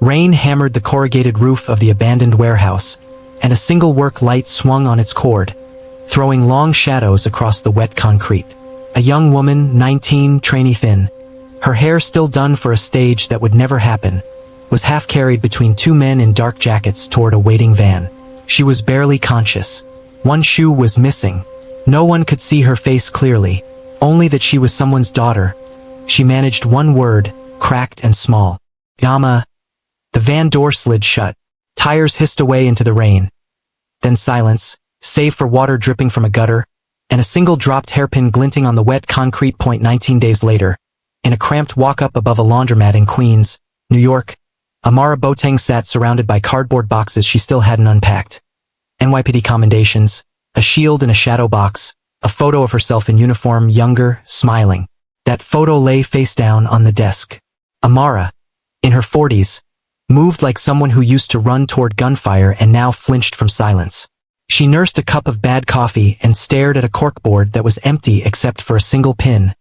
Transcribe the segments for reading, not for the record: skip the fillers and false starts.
Rain hammered the corrugated roof of the abandoned warehouse, and a single work light swung on its cord, throwing long shadows across the wet concrete. A young woman, 19, trainee thin, her hair still done for a stage that would never happen, was half carried between two men in dark jackets toward a waiting van. She was barely conscious. One shoe was missing. No one could see her face clearly, only that she was someone's daughter. She managed one word, cracked and small. Yama. The van door slid shut. Tires hissed away into the rain. Then silence, save for water dripping from a gutter, and a single dropped hairpin glinting on the wet concrete. 19 days later, in a cramped walk-up above a laundromat in Queens, New York, Amara Boateng sat surrounded by cardboard boxes she still hadn't unpacked. NYPD commendations, a shield in a shadow box, a photo of herself in uniform, younger, smiling. That photo lay face down on the desk. Amara, in her 40s, moved like someone who used to run toward gunfire and now flinched from silence. She nursed a cup of bad coffee and stared at a corkboard that was empty except for a single pin.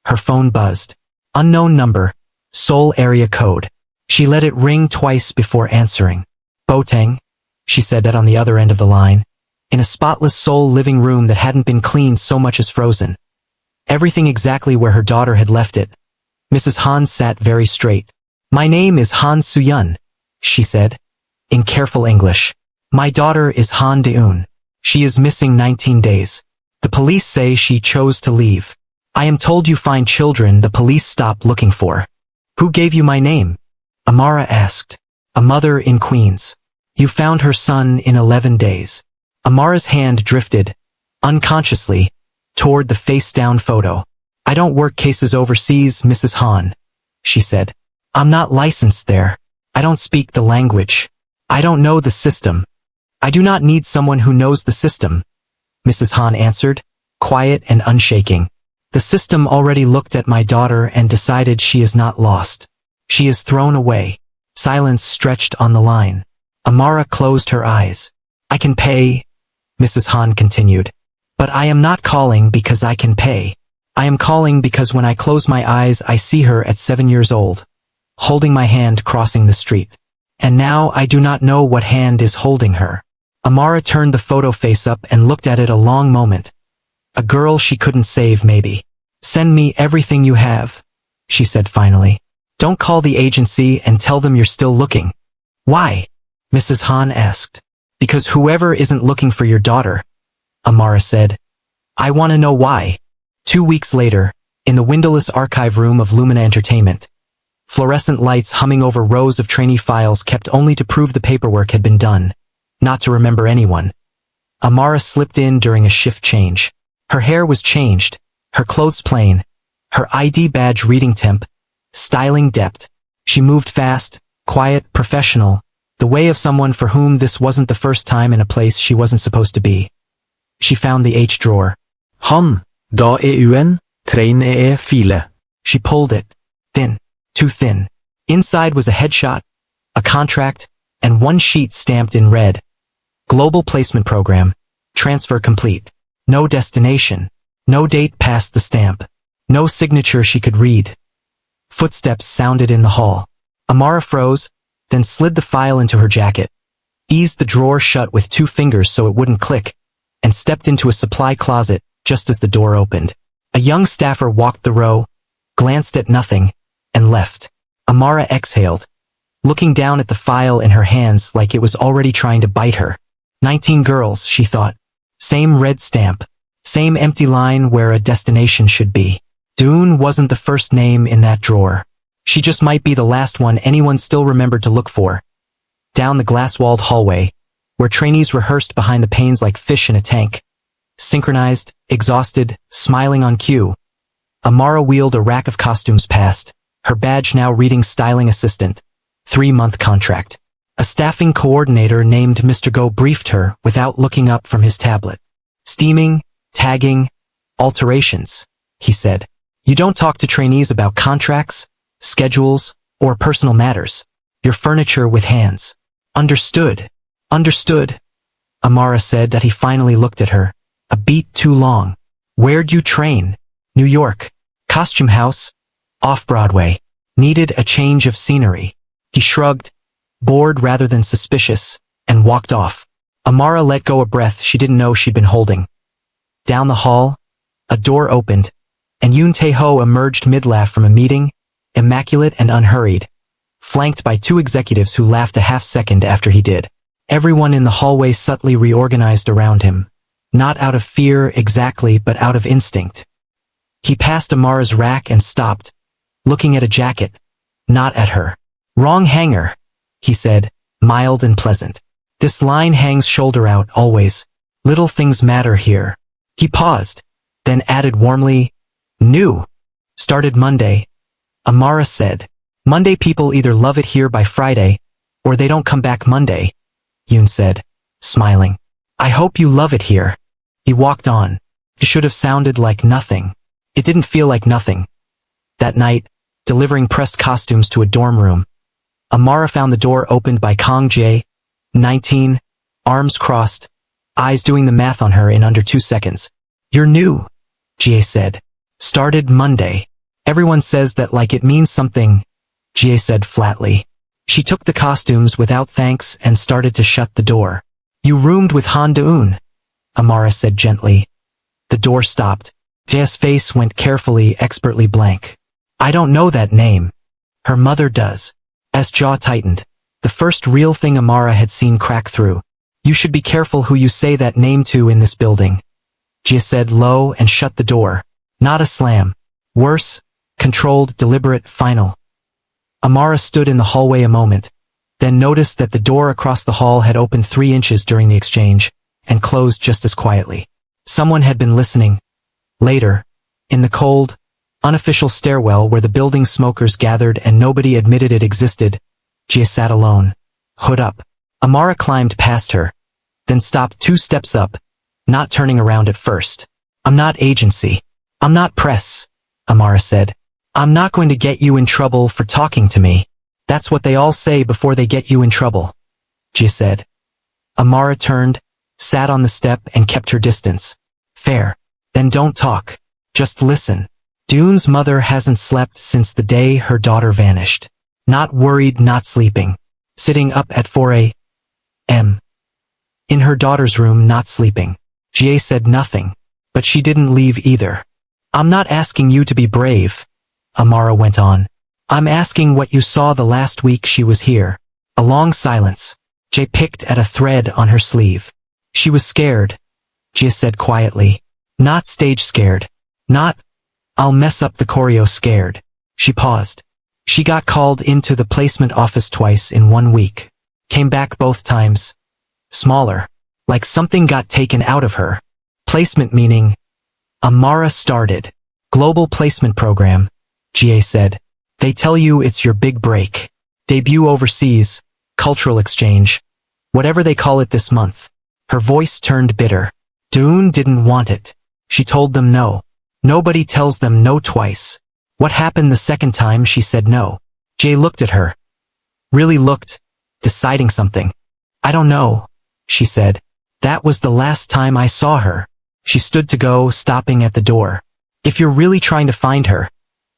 Her phone buzzed. Unknown number, Seoul area code. She let it ring twice before answering. Boateng, she said that on the other end of the line, in a spotless Seoul living room that hadn't been cleaned so much as frozen. Everything exactly where her daughter had left it. Mrs. Han sat very straight. My name is Han Soo-yeon, she said, in careful English. My daughter is Han Da-eun. She is missing 19 days. The police say she chose to leave. I am told you find children the police stop looking for. Who gave you my name? Amara asked. A mother in Queens. You found her son in 11 days. Amara's hand drifted, unconsciously, toward the face-down photo. I don't work cases overseas, Mrs. Han, she said. I'm not licensed there. I don't speak the language. I don't know the system. I do not need someone who knows the system, Mrs. Han answered, quiet and unshaking. The system already looked at my daughter and decided she is not lost. She is thrown away. Silence stretched on the line. Amara closed her eyes. I can pay, Mrs. Han continued. But I am not calling because I can pay. I am calling because when I close my eyes I see her at 7 years old, holding my hand crossing the street. And now I do not know what hand is holding her. Amara turned the photo face up and looked at it a long moment. A girl she couldn't save maybe. Send me everything you have, she said finally. Don't call the agency and tell them you're still looking. Why? Mrs. Han asked. Because whoever isn't looking for your daughter, Amara said. I want to know why. 2 weeks later, in the windowless archive room of Lumina Entertainment, fluorescent lights humming over rows of trainee files kept only to prove the paperwork had been done, not to remember anyone. Amara slipped in during a shift change. Her hair was changed, her clothes plain, her ID badge reading temp, styling depth. She moved fast, quiet, professional, the way of someone for whom this wasn't the first time in a place she wasn't supposed to be. She found the H drawer. Da-eun, trainee file. She pulled it. Thin. Too thin. Inside was a headshot, a contract, and one sheet stamped in red. Global placement program. Transfer complete. No destination. No date past the stamp. No signature she could read. Footsteps sounded in the hall. Amara froze, then slid the file into her jacket, eased the drawer shut with 2 fingers so it wouldn't click, and stepped into a supply closet just as the door opened. A young staffer walked the row, glanced at nothing, and left. Amara exhaled, looking down at the file in her hands like it was already trying to bite her. 19 girls, she thought. Same red stamp. Same empty line where a destination should be. Da-eun wasn't the first name in that drawer. She just might be the last one anyone still remembered to look for. Down the glass-walled hallway, where trainees rehearsed behind the panes like fish in a tank, synchronized, exhausted, smiling on cue, Amara wheeled a rack of costumes past, her badge now reading styling assistant, 3-month contract. A staffing coordinator named Mr. Go briefed her without looking up from his tablet. Steaming, tagging, alterations, he said. You don't talk to trainees about contracts, schedules, or personal matters. Your furniture with hands. Understood. Understood. Amara said that he finally looked at her. A beat too long. Where'd you train? New York. Costume house. Off-Broadway. Needed a change of scenery. He shrugged, bored rather than suspicious, and walked off. Amara let go a breath she didn't know she'd been holding. Down the hall, a door opened, and Yoon Tae-ho emerged mid-laugh from a meeting, immaculate and unhurried, flanked by two executives who laughed a half-second after he did. Everyone in the hallway subtly reorganized around him, not out of fear exactly but out of instinct. He passed Amara's rack and stopped, looking at a jacket, not at her. "Wrong hanger," he said, mild and pleasant. "This line hangs shoulder out always. Little things matter here." He paused, then added warmly, "New. Started Monday." Amara said, "Monday people either love it here by Friday, or they don't come back Monday," Yoon said, smiling. "I hope you love it here." He walked on. It should have sounded like nothing. It didn't feel like nothing. That night, delivering pressed costumes to a dorm room, Amara found the door opened by Kang Ji-a, 19, arms crossed, eyes doing the math on her in under 2 seconds. "You're new," Ji-a said. "Started Monday." "Everyone says that like it means something," Ji-a said flatly. She took the costumes without thanks and started to shut the door. "You roomed with Da-eun," Amara said gently. The door stopped. Ji-a's face went carefully, expertly blank. "I don't know that name." "Her mother does." As jaw tightened, the first real thing Amara had seen crack through. "You should be careful who you say that name to in this building," Ji-a said low and shut the door. Not a slam. Worse, controlled, deliberate, final. Amara stood in the hallway a moment, then noticed that the door across the hall had opened 3 inches during the exchange, and closed just as quietly. Someone had been listening. Later, in the cold, unofficial stairwell where the building's smokers gathered and nobody admitted it existed, Ji-a sat alone, hood up. Amara climbed past her, then stopped 2 steps up, not turning around at first. "I'm not agency. I'm not press," Amara said. "I'm not going to get you in trouble for talking to me. That's what they all say before they get you in trouble," Ji-a said. Amara turned, sat on the step and kept her distance. "Fair. Then don't talk. Just listen. Da-eun's mother hasn't slept since the day her daughter vanished. Not worried, not sleeping. Sitting up at 4 a.m. in her daughter's room, not sleeping." Ji-a said nothing, but she didn't leave either. "I'm not asking you to be brave," Amara went on. "I'm asking what you saw the last week she was here." A long silence. Ji-a picked at a thread on her sleeve. "She was scared," Ji-a said quietly. "Not stage scared. Not, I'll mess up the choreo scared." She paused. "She got called into the placement office twice in 1 week. Came back both times. Smaller. Like something got taken out of her. Placement meaning..." Amara started. "Global placement program," Ji-a said. "They tell you it's your big break. Debut overseas, cultural exchange. Whatever they call it this month." Her voice turned bitter. Da-eun didn't want it. She told them no. Nobody tells them no twice. What happened the second time she said no? Ji-a looked at her. Really looked, deciding something. "I don't know," she said. "That was the last time I saw her." She stood to go, stopping at the door. "If you're really trying to find her,"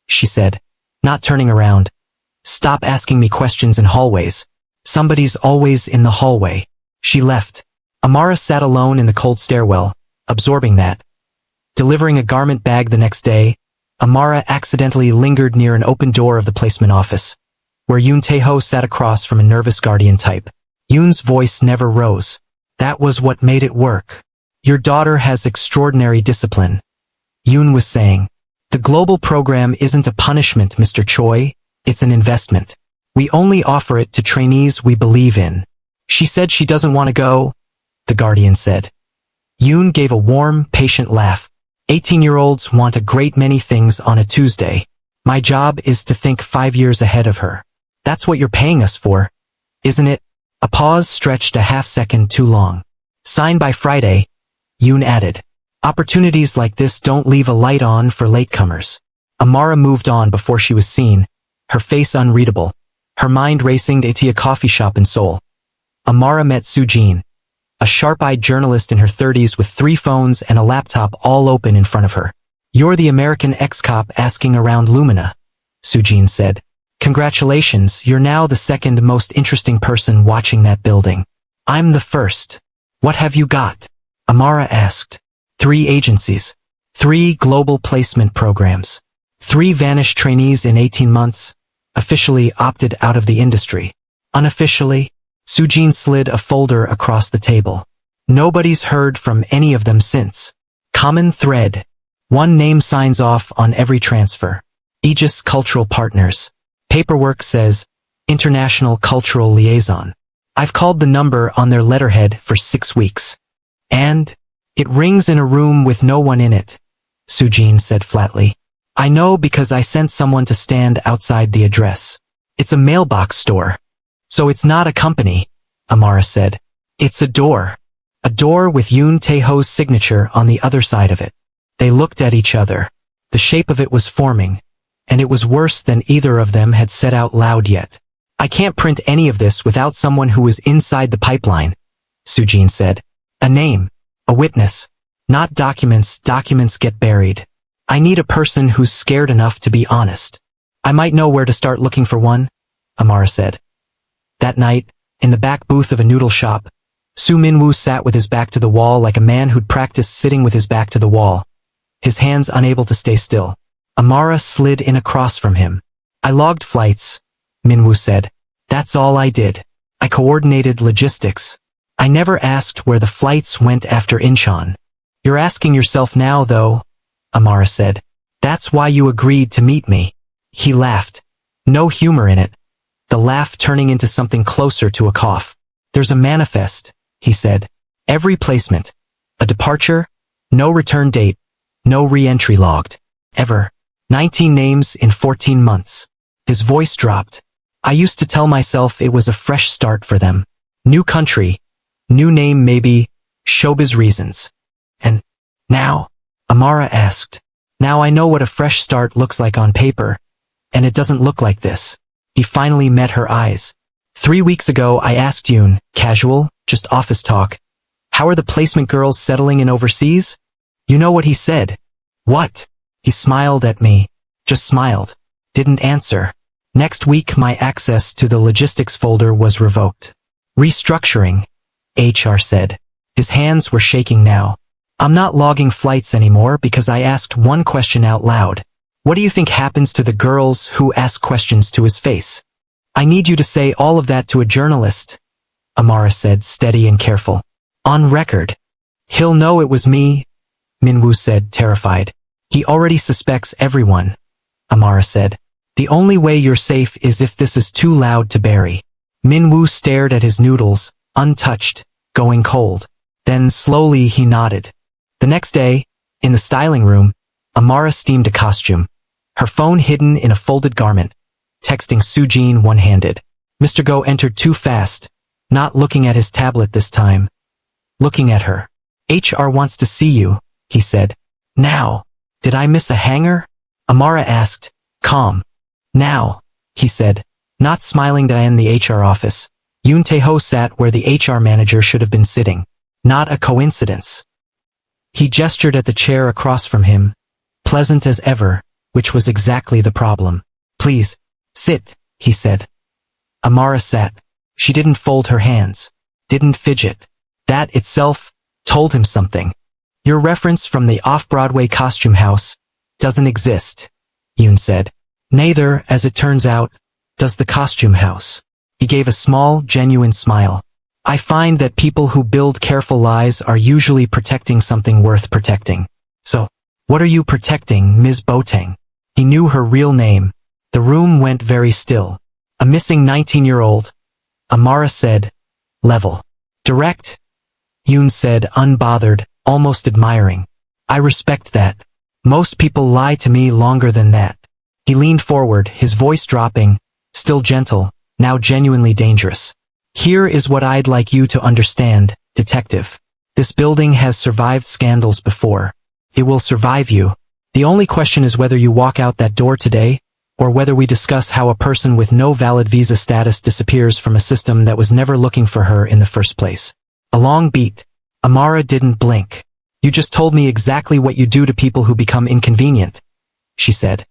she said, not turning around, "stop asking me questions in hallways. Somebody's always in the hallway." She left. Amara sat alone in the cold stairwell, absorbing that. Delivering a garment bag the next day, Amara accidentally lingered near an open door of the placement office, where Yoon Tae-ho sat across from a nervous guardian type. Yoon's voice never rose. "That was what made it work. Your daughter has extraordinary discipline," Yoon was saying. "The global program isn't a punishment, Mr. Choi, it's an investment. We only offer it to trainees we believe in." "She said she doesn't want to go," the guardian said. Yoon gave a warm, patient laugh. 18-year-olds want a great many things on a Tuesday. My job is to think 5 years ahead of her. That's what you're paying us for, isn't it?" A pause stretched a half-second too long. "Sign by Friday," Yoon added. "Opportunities like this don't leave a light on for latecomers." Amara moved on before she was seen, her face unreadable, her mind racing to a coffee shop in Seoul. Amara met Soo-jin, a sharp-eyed journalist in her 30s with 3 phones and a laptop all open in front of her. "You're the American ex-cop asking around Lumina," Soo-jin said. Congratulations, you're now the second most interesting person watching that building. I'm the first. What have you got? Amara asked. 3 agencies. 3 global placement programs. 3 vanished trainees in 18 months. Officially opted out of the industry. Unofficially, Sujin slid a folder across the table. Nobody's heard from any of them since. Common thread. 1 name signs off on every transfer. Aegis Cultural Partners. Paperwork says, International Cultural Liaison. I've called the number on their letterhead for 6 weeks. And it rings in a room with no one in it, Sujin said flatly. I know because I sent someone to stand outside the address. It's a mailbox store. So it's not a company, Amara said. It's a door. A door with Yoon Tae-ho's signature on the other side of it. They looked at each other. The shape of it was forming, and it was worse than either of them had said out loud yet. I can't print any of this without someone who is inside the pipeline, Sujin said. A name, a witness, not documents. Documents get buried. I need a person who's scared enough to be honest. I might know where to start looking for one, Amara said. That night, in the back booth of a noodle shop, Soo Min-woo sat with his back to the wall like a man who'd practiced sitting with his back to the wall, his hands unable to stay still. Amara slid in across from him. I logged flights, Min-woo said. That's all I did. I coordinated logistics. I never asked where the flights went after Incheon. You're asking yourself now, though, Amara said. That's why you agreed to meet me. He laughed. No humor in it. The laugh turning into something closer to a cough. There's a manifest, he said. Every placement. A departure. No return date. No re-entry logged. Ever. 19 names in 14 months. His voice dropped. I used to tell myself it was a fresh start for them. New country. New name maybe. Showbiz reasons. And now? Amara asked. Now I know what a fresh start looks like on paper. And it doesn't look like this. He finally met her eyes. 3 weeks ago I asked Yoon, casual, just office talk. How are the placement girls settling in overseas? You know what he said. What? He smiled at me. Just smiled. Didn't answer. Next week my access to the logistics folder was revoked. Restructuring, HR said. His hands were shaking now. I'm not logging flights anymore because I asked one question out loud. What do you think happens to the girls who ask questions to his face? I need you to say all of that to a journalist, Amara said, steady and careful. On record. He'll know it was me, Min-woo said, terrified. He already suspects everyone, Amara said. The only way you're safe is if this is too loud to bury. Min-woo stared at his noodles, untouched, going cold. Then slowly he nodded. The next day, in the styling room, Amara steamed a costume, her phone hidden in a folded garment, texting Sujin one-handed. Mr. Go entered too fast, not looking at his tablet this time. Looking at her. HR wants to see you, he said. Now. Did I miss a hanger? Amara asked, calm. Now, he said, not smiling. In the HR office. Yoon Tae-ho sat where the HR manager should have been sitting. Not a coincidence. He gestured at the chair across from him, pleasant as ever, which was exactly the problem. Please, sit, he said. Amara sat. She didn't fold her hands, didn't fidget. That itself told him something. Your reference from the off-Broadway costume house doesn't exist, Yoon said. Neither, as it turns out, does the costume house. He gave a small, genuine smile. I find that people who build careful lies are usually protecting something worth protecting. So, what are you protecting, Ms. Boateng? He knew her real name. The room went very still. A missing 19-year-old. Amara said, level. Direct? Yoon said, unbothered, almost admiring. I respect that. Most people lie to me longer than that. He leaned forward, his voice dropping, still gentle, now genuinely dangerous. Here is what I'd like you to understand, detective. This building has survived scandals before. It will survive you. The only question is whether you walk out that door today, or whether we discuss how a person with no valid visa status disappears from a system that was never looking for her in the first place. A long beat. Amara didn't blink. You just told me exactly what you do to people who become inconvenient, she said.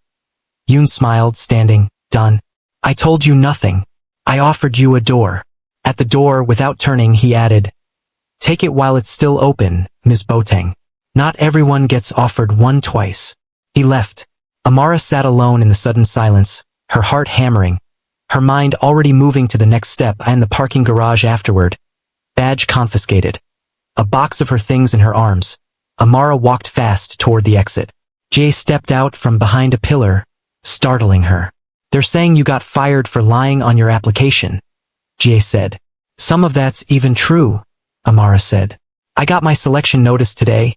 Yoon smiled, standing, done. I told you nothing. I offered you a door. At the door, without turning, he added, take it while it's still open, Ms. Boateng. Not everyone gets offered one twice. He left. Amara sat alone in the sudden silence, her heart hammering, her mind already moving to the next step and the parking garage afterward. Badge confiscated. A box of her things in her arms. Amara walked fast toward the exit. Jay stepped out from behind a pillar, startling her. They're saying you got fired for lying on your application, Jay said. Some of that's even true, Amara said. I got my selection notice today,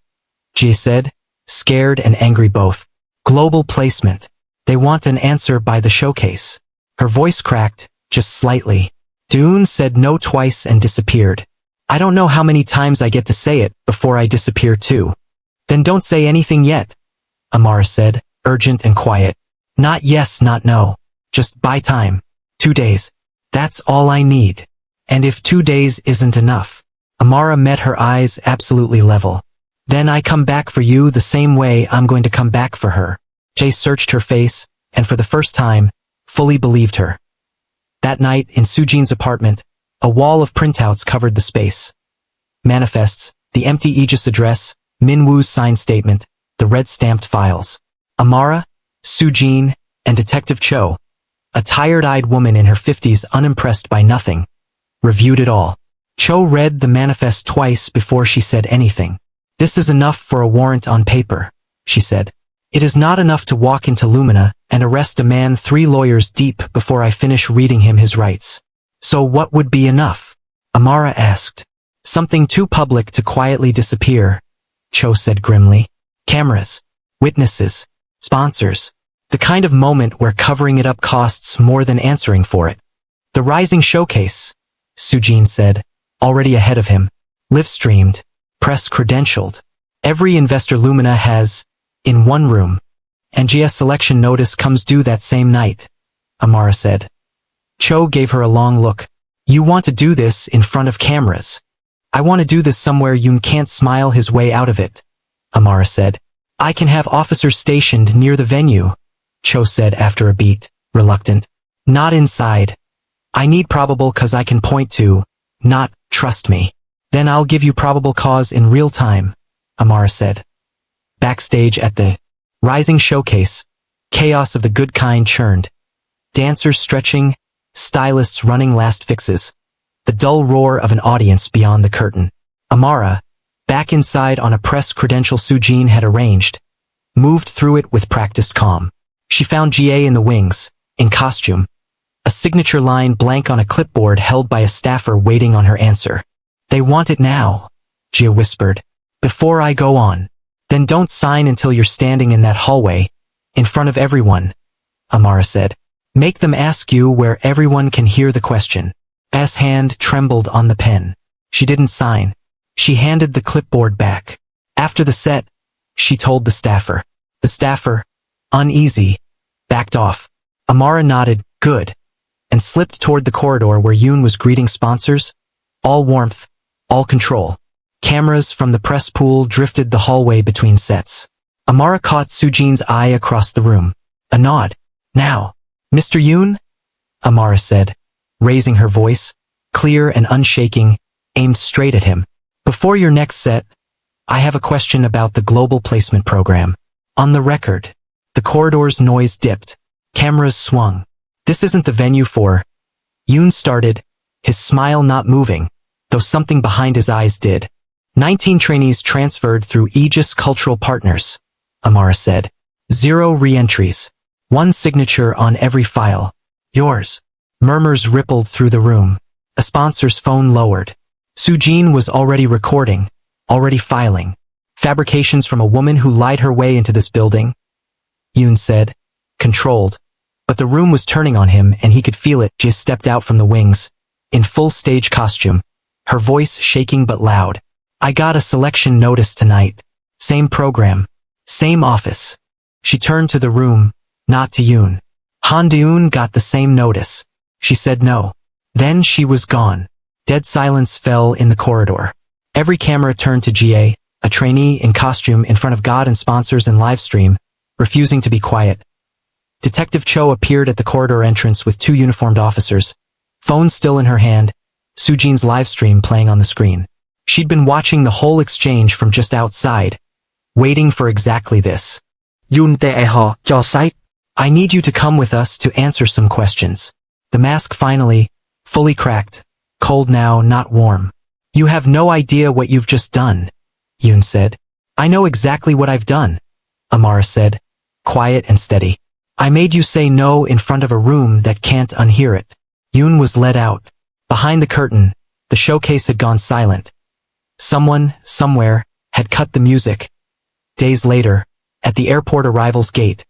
Jay said, scared and angry both. Global placement. They want an answer by the showcase. Her voice cracked, just slightly. Da-eun said no twice and disappeared. I don't know how many times I get to say it before I disappear too. Then don't say anything yet, Amara said, urgent and quiet. Not yes, not no. Just buy time. 2 days. That's all I need. And if 2 days isn't enough. Amara met her eyes absolutely level. Then I come back for you the same way I'm going to come back for her. Jay searched her face, and for the first time, fully believed her. That night, in Sujin's apartment, a wall of printouts covered the space. Manifests, the empty Aegis address, Minwoo's signed statement, the red-stamped files. Amara, Sujin, and Detective Cho, a tired-eyed woman in her 50s unimpressed by nothing, reviewed it all. Cho read the manifest twice before she said anything. This is enough for a warrant on paper, she said. It is not enough to walk into Lumina and arrest a man 3 lawyers deep before I finish reading him his rights. So what would be enough? Amara asked. Something too public to quietly disappear, Cho said grimly. Cameras, witnesses, sponsors. The kind of moment where covering it up costs more than answering for it. The rising showcase, Sujin said, already ahead of him. Live-streamed, press-credentialed. Every investor Lumina has, in one room. And Ji-a's selection notice comes due that same night, Amara said. Cho gave her a long look. You want to do this in front of cameras. I want to do this somewhere Yoon can't smile his way out of it, Amara said. I can have officers stationed near the venue, Cho said after a beat, reluctant. Not inside. I need probable cause I can point to, not trust me. Then I'll give you probable cause in real time, Amara said. Backstage at the rising showcase, chaos of the good kind churned. Dancers stretching, stylists running last fixes. The dull roar of an audience beyond the curtain. Amara, back inside on a press credential Sujin had arranged, moved through it with practiced calm. She found Ji-a in the wings, in costume. A signature line blank on a clipboard held by a staffer waiting on her answer. They want it now, Ji-a whispered. Before I go on. Then don't sign until you're standing in that hallway, in front of everyone, Amara said. Make them ask you where everyone can hear the question. S hand trembled on the pen. She didn't sign. She handed the clipboard back. After the set, she told the staffer. The staffer, uneasy, backed off. Amara nodded, good, and slipped toward the corridor where Yoon was greeting sponsors. All warmth, all control. Cameras from the press pool drifted the hallway between sets. Amara caught Sujin's eye across the room. A nod. Now, Mr. Yoon? Amara said, raising her voice, clear and unshaking, aimed straight at him. Before your next set, I have a question about the global placement program. On the record. The corridor's noise dipped. Cameras swung. This isn't the venue for... Yoon started, his smile not moving, though something behind his eyes did. 19 trainees transferred through Aegis Cultural Partners, Amara said. 0 re-entries. 1 signature on every file. Yours. Murmurs rippled through the room. A sponsor's phone lowered. Sujin was already recording, already filing. Fabrications from a woman who lied her way into this building, Yoon said, controlled. But the room was turning on him and he could feel it. Ji stepped out from the wings, in full stage costume, her voice shaking but loud. I got a selection notice tonight. Same program. Same office. She turned to the room, not to Yoon. Da-eun got the same notice. She said no. Then she was gone. Dead silence fell in the corridor. Every camera turned to Ji-a, a trainee in costume in front of God and sponsors and live stream, refusing to be quiet. Detective Cho appeared at the corridor entrance with 2 uniformed officers, phone still in her hand, Sujin's live stream playing on the screen. She'd been watching the whole exchange from just outside, waiting for exactly this. Yoon Tae-ho, cho sách. I need you to come with us to answer some questions. The mask finally, fully cracked, cold now, not warm. You have no idea what you've just done, Yoon said. I know exactly what I've done, Amara said, quiet and steady. I made you say no in front of a room that can't unhear it. Yoon was led out. Behind the curtain, the showcase had gone silent. Someone, somewhere, had cut the music. Days later, at the airport arrivals gate,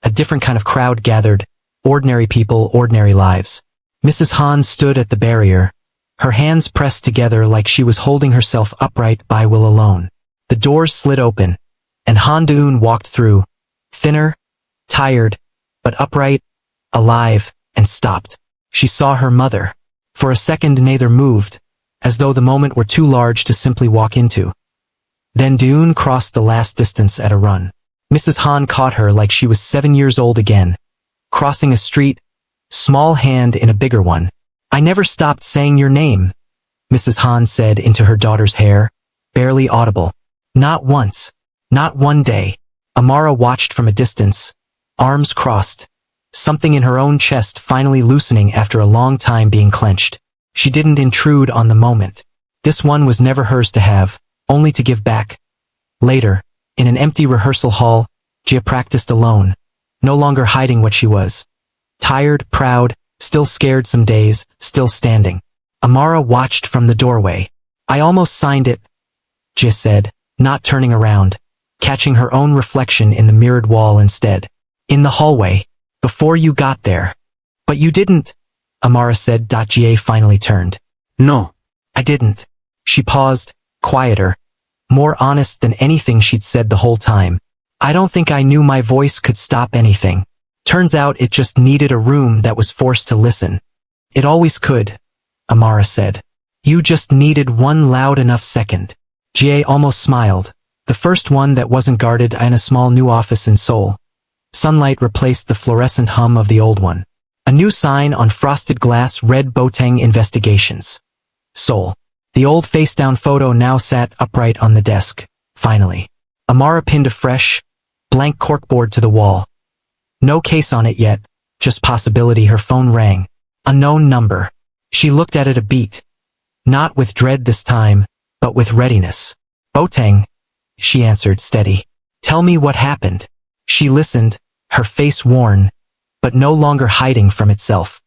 a different kind of crowd gathered, ordinary people, ordinary lives. Mrs. Han stood at the barrier, her hands pressed together like she was holding herself upright by will alone. The doors slid open, and Han Da-eun walked through, thinner, tired, but upright, alive, and stopped. She saw her mother. For a second neither moved, as though the moment were too large to simply walk into. Then Da-eun crossed the last distance at a run. Mrs. Han caught her like she was 7 years old again, crossing a street, small hand in a bigger one. I never stopped saying your name, Mrs. Han said into her daughter's hair, barely audible. Not once. Not one day. Amara watched from a distance, arms crossed, something in her own chest finally loosening after a long time being clenched. She didn't intrude on the moment. This one was never hers to have, only to give back. Later, in an empty rehearsal hall, Ji-a practiced alone, no longer hiding what she was. Tired, proud, still scared some days, still standing. Amara watched from the doorway. I almost signed it, Ji-a said, not turning around, catching her own reflection in the mirrored wall instead. In the hallway. Before you got there. But you didn't, Amara said. Ji-a finally turned. No. I didn't. She paused, quieter, more honest than anything she'd said the whole time. I don't think I knew my voice could stop anything. Turns out it just needed a room that was forced to listen. It always could, Amara said. You just needed one loud enough second. Ji-a almost smiled, the first one that wasn't guarded in a small new office in Seoul. Sunlight replaced the fluorescent hum of the old one. A new sign on frosted glass read Boateng Investigations. Seoul. The old face-down photo now sat upright on the desk, finally. Amara pinned a fresh, blank corkboard to the wall. No case on it yet, just possibility. Her phone rang. Unknown number. She looked at it a beat. Not with dread this time, but with readiness. Boateng, she answered, steady. Tell me what happened. She listened, her face worn, but no longer hiding from itself.